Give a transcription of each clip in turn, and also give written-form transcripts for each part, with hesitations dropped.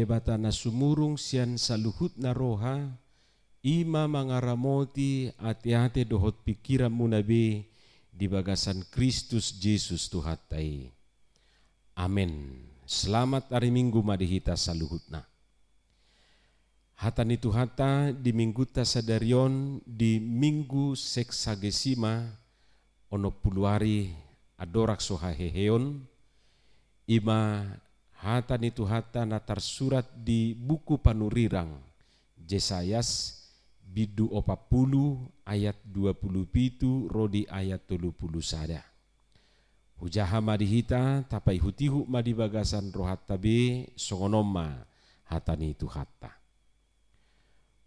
debata na sumurung sian saluhut na roha, ima mangaramoti ati-ati dohot pikiran mo nabi di bagasan Kristus Jesus Tuhatai. Amen. Selamat hari Minggu madihita saluhutna. Hata ni Tuhata di minggu ta sadarion di minggu seksagesima ono puluari adorak sohaheheon ima hata ni Tuhata natar surat di buku panurirang Jesayas bidu 40 ayat 27 rodi ayat 30 sada. Hujaha madihita tapai hutihu madibagasan rohat tabe songonoma hata ni Tuhata.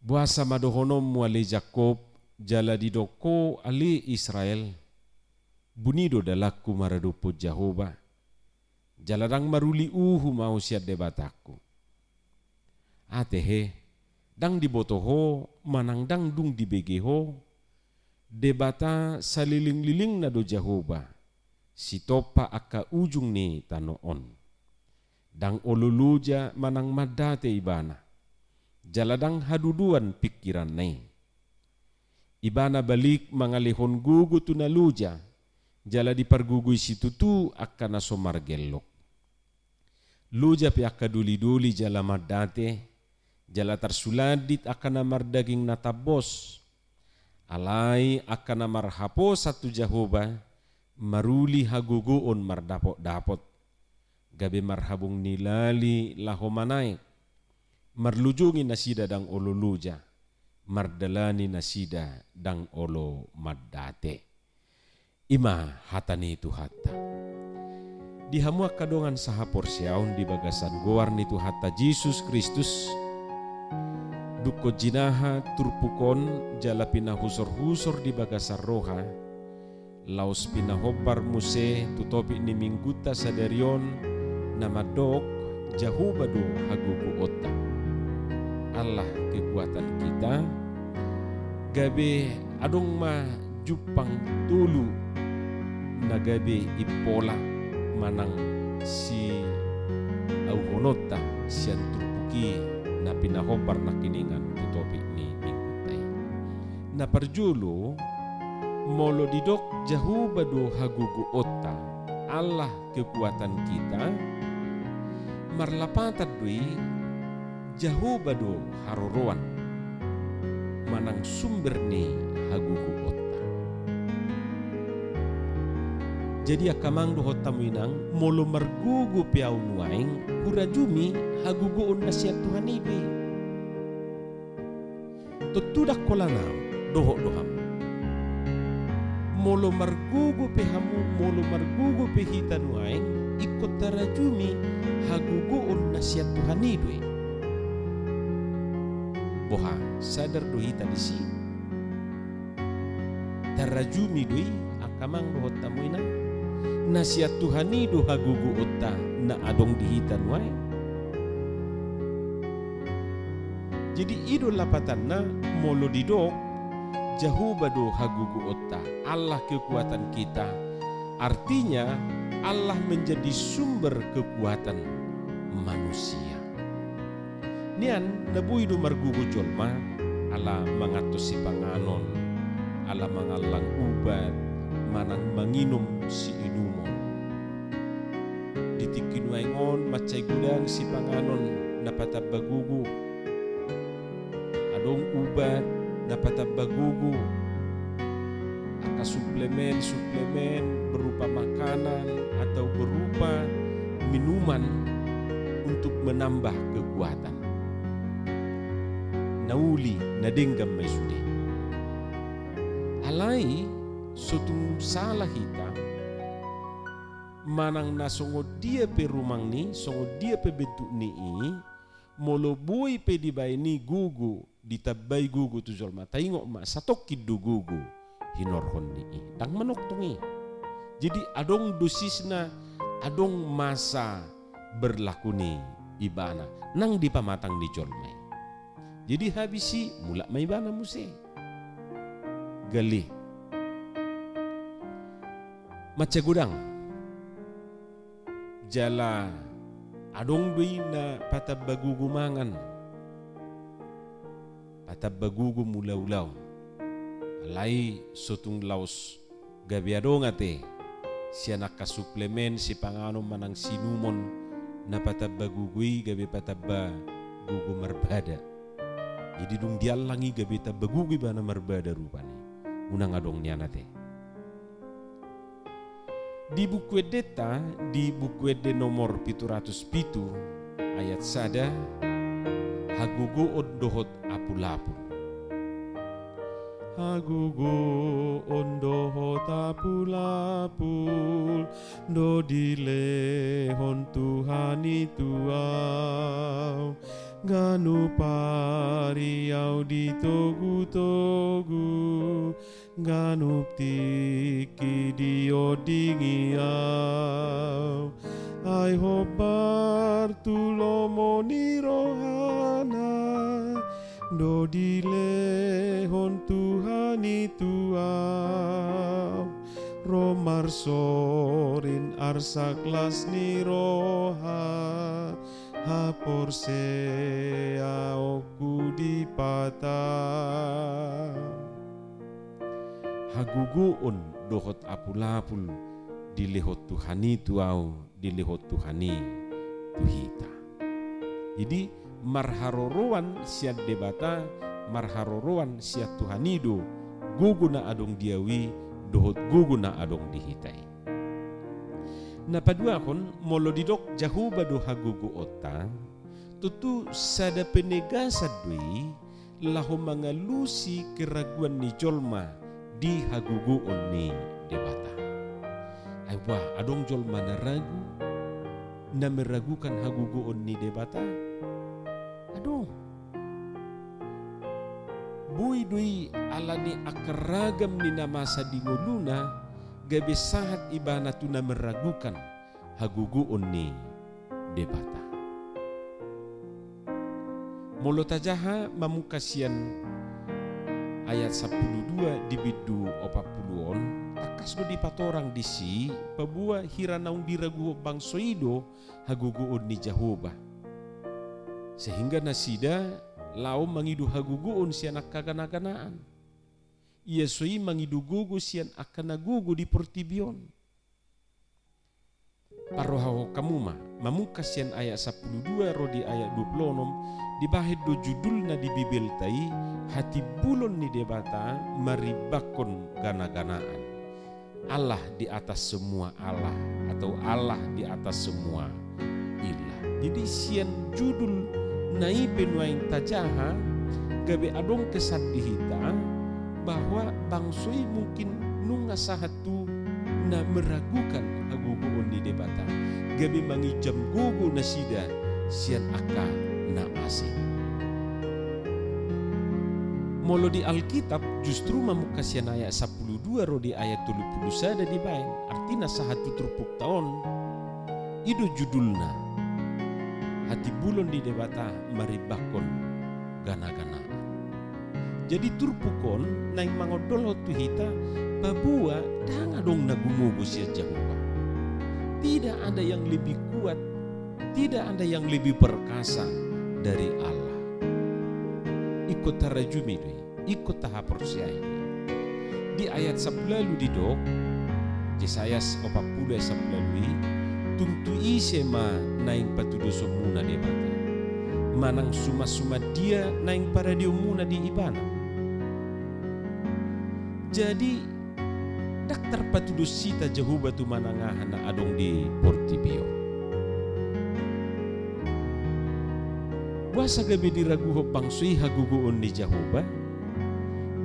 Buasa madohonom wale Jakob jala didoko ali Israel bunido dalaku maradupo Jehovah jaladang maruli mau siat debataku atehe dang dibotoho manang dang dung dibegeho debata saliling-liling na do Jehovah sitopa aka ujung ni tanoon dang oluluja manang madate ibana jaladang haduduan pikiran nai. Ibana balik mangalihon gugu tunaluja, jala dipargugui situtu akan nasomar gelok. Luja pi akaduli-duli jala madate, jala tarsuladit akan namar daging natabos. Alai akan namar hapo satu Jehovah, maruli haguguon mardapot-dapot. Gabe marhabung nilali lahomanai. Marlujungi nasida dang olo luja, mardalani nasida dang olo maddate. Ima hatani Tuhata. Dihamua kadongan sahapor siaun di bagasan goar ni Tuhata Jesus Kristus. Duko jinaha turpukon jala pinahusor-husor di bagasar roha. Laos pinahopar muse tutopi ni mingguta sadarion namadok jahubado hagugu otak. Allah kekuatan kita gabe adong ma jupang tulu na gabe ipola manang si auhonota sian turpuki na pinahopar na kiningan tutopi ni mingutay na parjulo molo didok jahubado hagugu otta Allah kekuatan kita marlapatan dui jahubado haroroan manang sumber ni hagugu otta. Jadi akamang dohot tamuinang molo margugu piau nuaing hurajumi haguguon nasihat Tuhan ibe. Tutudak kolanam dohok doham. Molo margugu pehamu molo margugu pehita nuaing ikut tarajumi haguguon nasihat Tuhan ibe. Boha sadar doi tadisi tarajumi doi akamang dohot tamuina nasihat Tuhani do hagugu otta na adong dihitan wae. Jadi idol lapatan na molo didok jahubado hagugu otta Allah kekuatan kita artinya Allah menjadi sumber kekuatan manusia. Nian nabui do margugu jolma ala mangatos si panganon ala mangalang ubat manang manginum si inumon ditikin waingon macay gudang si panganon napatabagugu adong ubat napatabagugu aka suplemen berupa makanan atau berupa minuman untuk menambah kekuatan nauli nadinggam may sudi. Alai sutung salah hita manang nasongod dia pe rumang ni songod dia pe bentuk ni molo boy pe dibay ni gugu ditabay gugu tu jolma taingo ma satok kidu gugu hinorhon ni dang manok tungi. Jadi adong dosisna adong masa berlaku ni ibana nang dipamatang di jolma. Jadi habisi mula may bana muse. Gali. Macagudang. Jala Adong doi na patabagugu mangan. Patabagugu mula-ulaw. Alay sotung laos gabi adong ate. Siya nakasuplemen si pangano manang sinumon na patabagugui gabi patabagugu marbada. Jadi dung dialangi gabi tabagugui bana marbada rupani. Unang adong niya nate. Di buku edeta, di buku ede nomor 707 ayat sada, hagugo ondohot apulapul. Hagugo ondohot apulapul, do dilehon Tuhan itu au. Ganu pariau di togu-togu, ganu tiki dio dingiau. Ai hobar tulomo ni rohana, do dilehon Tuhan itu au. Romar sorin arsaklas ni roha, hapor sea oku di patah. Hagugoon dohot apulapul dilehot Tuhani tuau dilehot Tuhani tuhita. Jadi marharorowan siat debata, marharorowan siat Tuhanido gugu na adong diawi dohot gugu na adong dihitai. Napadua kon molo didok jahuba do hagugu ota tutu sada penegasad dui laho mangalusi keraguan ni jolma di hagugu ni debata. Aywa adong jolma na ragu na meragukan hagugu ni debata. Adong bui dui alani akaragam ni namasa di ngoluna gabe sahat ibana tu na meragukan haguguon ni debata. Molo tajaha mamukasian ayat 12 di bidu 40 takas do di patorang disi pabua hiranaung diragu bangsoido haguguon ni Jehovah. Sehingga nasida lao mangidu haguguon siya nakagana-ganaan. Ia soi mangidugugu sian akan nagugu di portibion. Parohaho kamuma mamukas sian ayat 12 rodi ayat 26 dibahid do judul na di Bibel tai hati bulon ni debata maribakon gana-ganaan. Allah di atas semua Allah atau Allah di atas semua ilah. Jadi sian judul nai penuain tajaha gabe adong kesat dihita bahwa bangsoi mungkin nunga sahatu na meragukan haguguon di debata gabi mangijam gugu nasida sian aka na asing. Molo di Alkitab justru mamukasian ayat 12 rodi ayat 30 di bain artina sahatu terpuk tahun itu judulna hati bulon di debata maribakon gana-gana. Jadi turpukon naing mangodol tu hita babua dang adong nagumugo siya Jehovah. Tidak ada yang lebih kuat, tidak ada yang lebih perkasa dari Allah. Ikut tarajumi doi, ikut tahap persyai. Di ayat 11 didok, Yesaya 40 ayat 11 tuntu isema naing patuduso muna debata. Manang suma-suma dia naing para dia muna di ibana. Jadi daktar patudus sita Jehovah tu manangahan na adong di portibio. Wasa gabi diraguho bangsui haguguon ni Jehovah.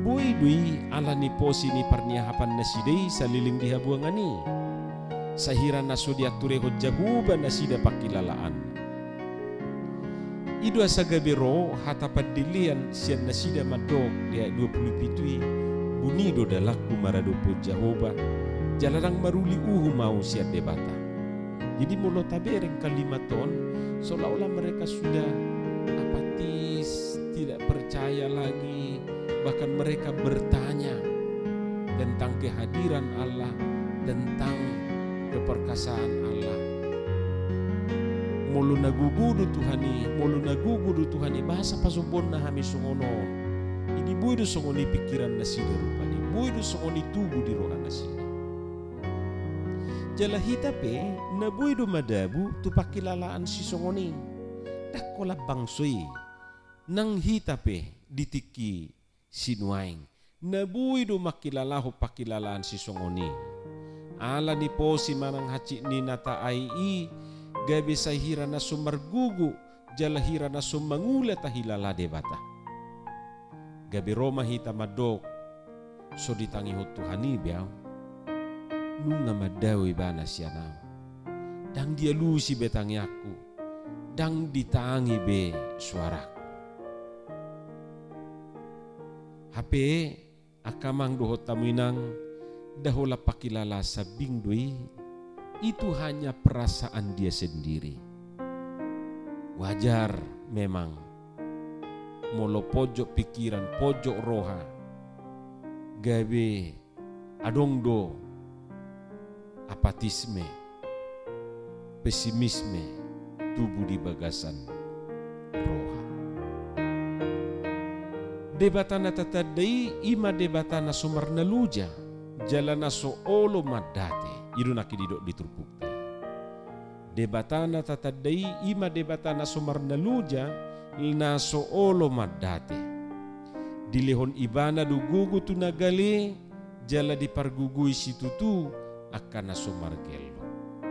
Boy dui ala ni posi ni parniahapan na sidai saliling dihabuangani. Sahira na sodiatureko Jehovah na sida pakilalaan. Idu asa gabi ro hatapat dilian sian na sida madok dia 27 Bunido dalaku maradopo Jehovah jalarang maruli mau siat debata. Jadi molo tabereng kalimaton seolah-olah mereka sudah apatis, tidak percaya lagi, bahkan mereka bertanya tentang kehadiran Allah, tentang keperkasaan Allah. molo nagugudu Tuhani bahasa pasumpon na hami sungono. Ini buido songoni pikiran na sida rupani, buido songoni tubuh di rohan na sida. Jala hitape na buido madabu tu pakilalaan si songoni. Dakola bangsoy nang hitape ditiki sinuaing. Na buido makilalaho pakilalaan si songoni. Ala ni po si manang haci ni nata ai gabi sa hira na sumargugu jala hira na sumangula tahilala debata. Gabi Roma hita madok so ditangi Tuhani biao nunga madawi bana siya na dang dia lusi betangi aku dang ditangi be suara HP akamang dohot taminang dahola pakilala sa bingdui itu hanya perasaan dia sendiri. Wajar memang molo pojok pikiran, pojok roha gabe adongdo apatisme, pesimisme tubuh di bagasan roha. Debatana tatadai ima debatana sumarna luja jalana so olo madate idu nakididok diturpukte. Debatana tatadai ima debatana sumarna luja na so olo madate. Dilehon ibana du gugu tu nagale jala dipargugui situtu akan sumargelo.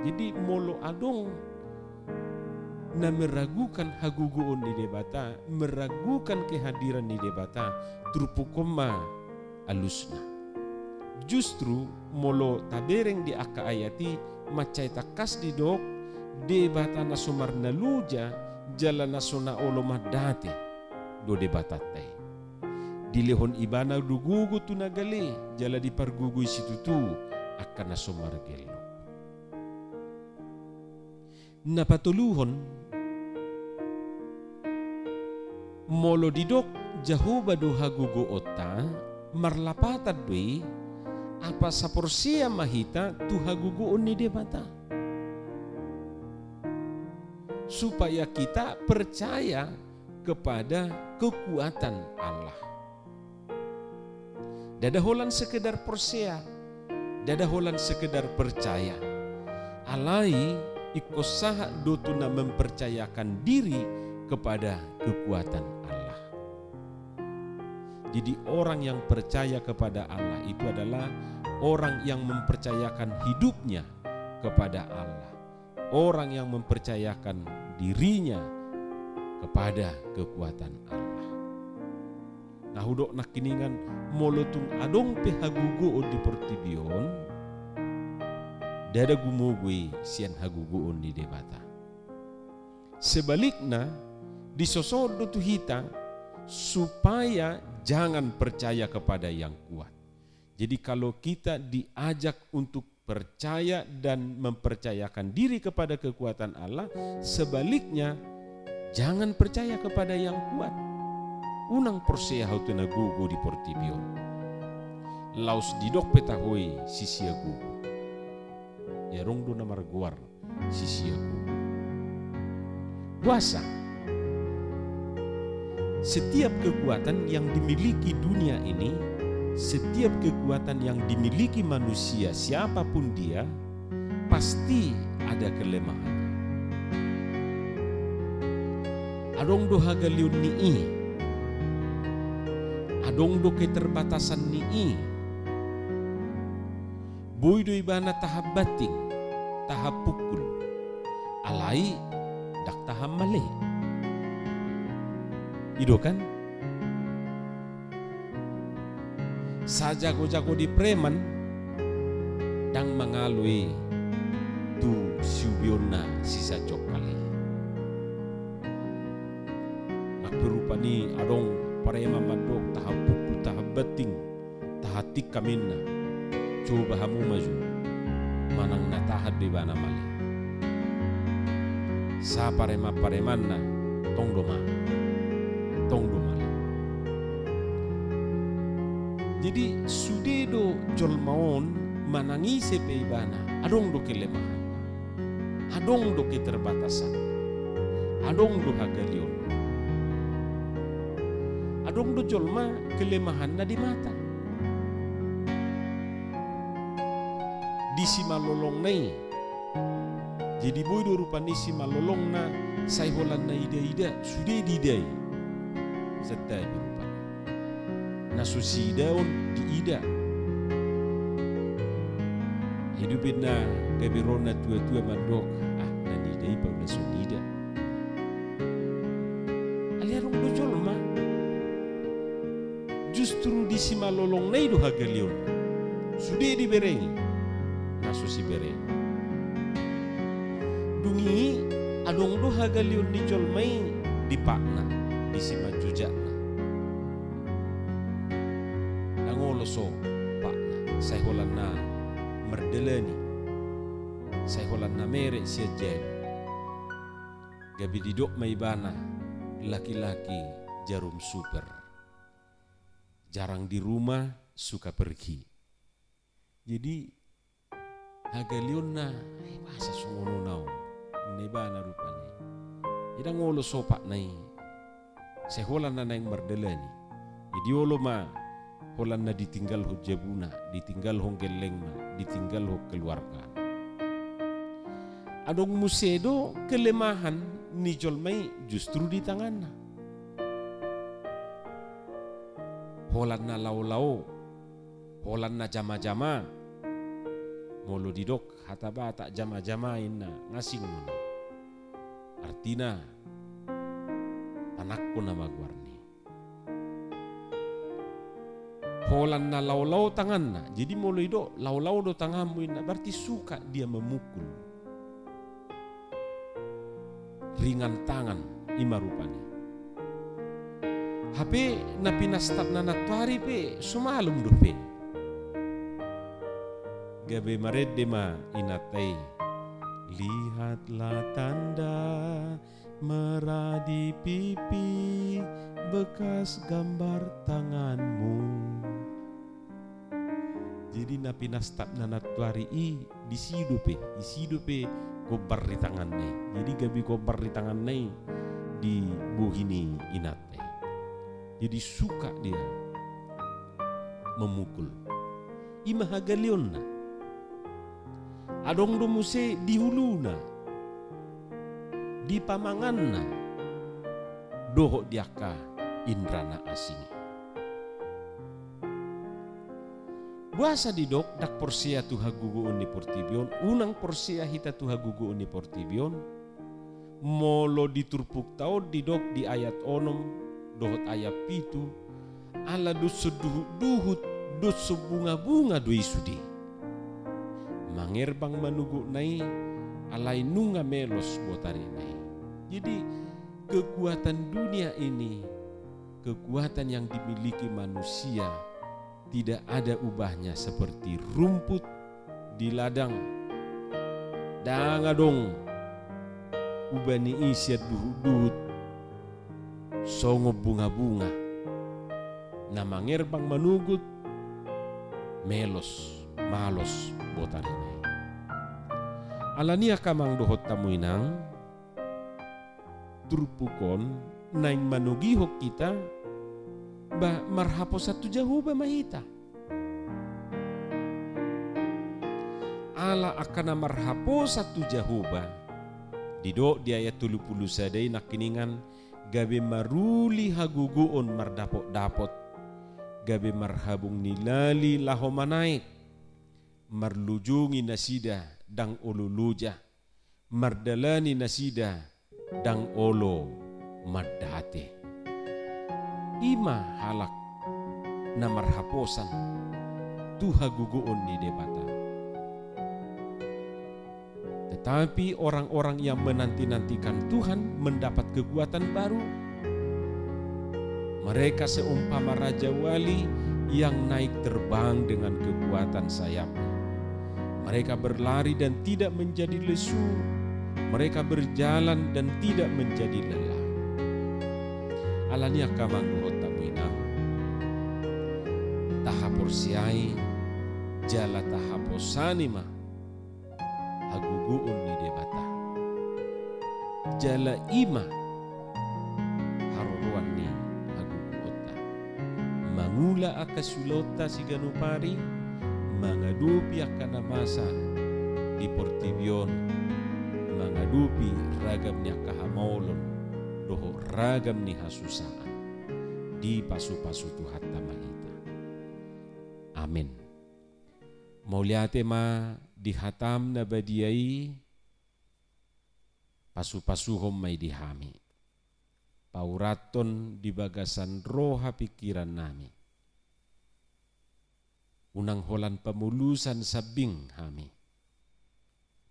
Jadi molo adong na meragukan haguguon ni debata, meragukan kehadiran ni debata, trupukoma alusna. Justru molo tabereng di aka ayati macai takas di dok debata na sumarna luja jala na sona olo madate do debatatay. Dilehon ibana dugugu tu nagale jala dipargugui situtu akan na sumargelo. Napatuluhon molo didok jahuba do hagugo otta marlapatad doi apa saporsia mahita tu hagugoon ni debata supaya kita percaya kepada kekuatan Allah. Dadaholan sekedar porsia, dadaholan sekedar percaya. Alai ikosaha dotuna mempercayakan diri kepada kekuatan Allah. Jadi orang yang percaya kepada Allah itu adalah orang yang mempercayakan hidupnya kepada Allah. Orang yang mempercayakan dirinya kepada kekuatan Allah. Nah hudok nakiningan molotung adong pehagugo di pertibion dada gumugui sian hagugoon di debata. Sebaliknya disosodo tu hita supaya jangan percaya kepada yang kuat. Jadi kalau kita diajak untuk percaya dan mempercayakan diri kepada kekuatan Allah, sebaliknya jangan percaya kepada yang kuat. Unang persea hau tuna gugu di portibion. Laus didok petahoi sisia gugu. Ya rong do namar guar sisia gugu. Puasa. Setiap kekuatan yang dimiliki dunia ini, setiap kekuatan yang dimiliki manusia, siapapun dia, pasti ada kelemahan. Adong do hagaliun nii, adong do keterbatasan nii, boy do ibana tahap bating, tahap pukul, alai dak tahap male. Ido kan? Sajago-jago di preman dang mengalui tu subiona sisa cokali. Nakperupa ni adong parema madok tahap pukul tahap bating tahatik kaminna coba hamu maju manang natahad di bana mali. Sa parema-paremanna tong doma. Jadi sudedo jolmaon manangise pe ibana adong do kelemahan, adong do keterbatasan. adong do hagalion. Adong do jolma kelemahan na di mata. Di si malolong nai. Jadi boy do rupan isi malolong na sayholan na ida-ida sudah didai. Setai berupa. Na susida on di ida. Hidupin na kabirona tua-tua mandok. Nani dai pa udah sunida. Aliarong do jolma. Justru di si malolong nai do hagalion. Sudah diberengi. Nasusi bereng. Dungi adong do hagalion ni jolmai di pakna di si majujana. Nangoloso pakna sayholan na merdelani. Sayholan na mere siya jen. Gabi didok may bana laki-laki jarum super. Jarang di rumah, suka pergi. Jadi hagalion na bahasa sungono naon neba na rupanya. Ida ngolo sopak nai seholan na nang merdelani. Jadi olo ma holan na ditinggal ho jabuna, ditinggal ho geleng na, ditinggal ho keluarga. Adong musedo kelemahan ni jolmai justru di tanganna. Holan na lau-lau, holan na jama-jama, molo didok hataba tak jama-jamain na ngasing mo na. Artina, anakku na magwarni. Holan na lau-lau tangan na, jadi molo idok lau-lau do tanganmu na, berarti suka dia memukul. Ringan tangan ima rupanya. HP na pinastap na natuari pe sumalum do pe. Gabe marede ma inatay. Lihatlah tanda merah di pipi bekas gambar tanganmu. Jadi na pinastap na natuari di sido pe gobar di tangan nai. Jadi gabi gobar di tangan nai di buhini inatay. Jadi suka dia memukul. Ima hagalion na. Adong do muse di hulu na. Di pamangan na. Doho diaka indrana asing. Buasa didok dak porsia tu haguguun ni portibion. Unang porsia hita tu haguguun ni portibion. Molo diturpuk tao didok di ayat onom. Dohot ayat pitu ala dosu duhut dosu bunga-bunga doi sudi mangerbang manugu nai alai nunga melos botari nai. Jadi kekuatan dunia ini, kekuatan yang dimiliki manusia tidak ada ubahnya seperti rumput di ladang. Dangadong ubani isiat duhut songo bunga-bunga na mangerbang manugut melos malos botarine. Alania kamang dohot tamuinang turpukon naing manugihok kita ba marhapo satu jahuba mahita. Ala akana marhapo satu jahuba didok di ayat 30 sadai nakiningan gabe maruli haguguon mardapot-dapot, gabe marhabung nilali laho manaik, marlujungi nasida dang oluluja, mardalani nasida dang olo maddate. Ima halak na marhaposan tu haguguon ni debata. Tetapi orang-orang yang menanti-nantikan Tuhan mendapat kekuatan baru. Mereka seumpama Raja Wali yang naik terbang dengan kekuatan sayapnya. Mereka berlari dan tidak menjadi lesu. Mereka berjalan dan tidak menjadi lelah. Alania kamang dohot tamuinang. Tahaporsiai jala tahaposanima. Haguguun ni debata. Jala ima mangula akasulota si ganupari, mangadupi akana masa di Portibion, mangadupi ragam ni akahamolon, doho ragam ni hasusaan, di pasu-pasu Tuhan tamahita. Amin. Mauliate ma dihatam na badiai, pasu-pasuhom may dihami. Pauraton di bagasan roha pikiran nami. Unang holan pamulusan sabing hami.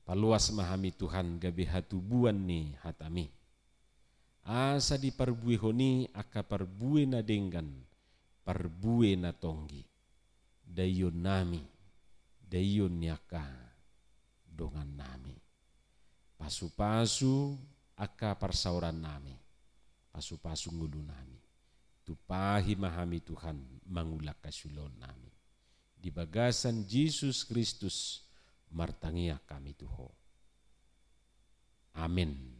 Paluas mahami Tuhan gabi hatubuan ni hatami. Asa di parbuih honi aka parbuih na denggan, parbuih na tonggi. Dayon nami, dayon niaka dongan nami. Pasu-pasu aka parsauran nami. Pasu-pasu ngulu nami. Tupahi mahami Tuhan mangulak kasulon nami. Di bagasan Yesus Kristus martangia kami Tuho. Amin.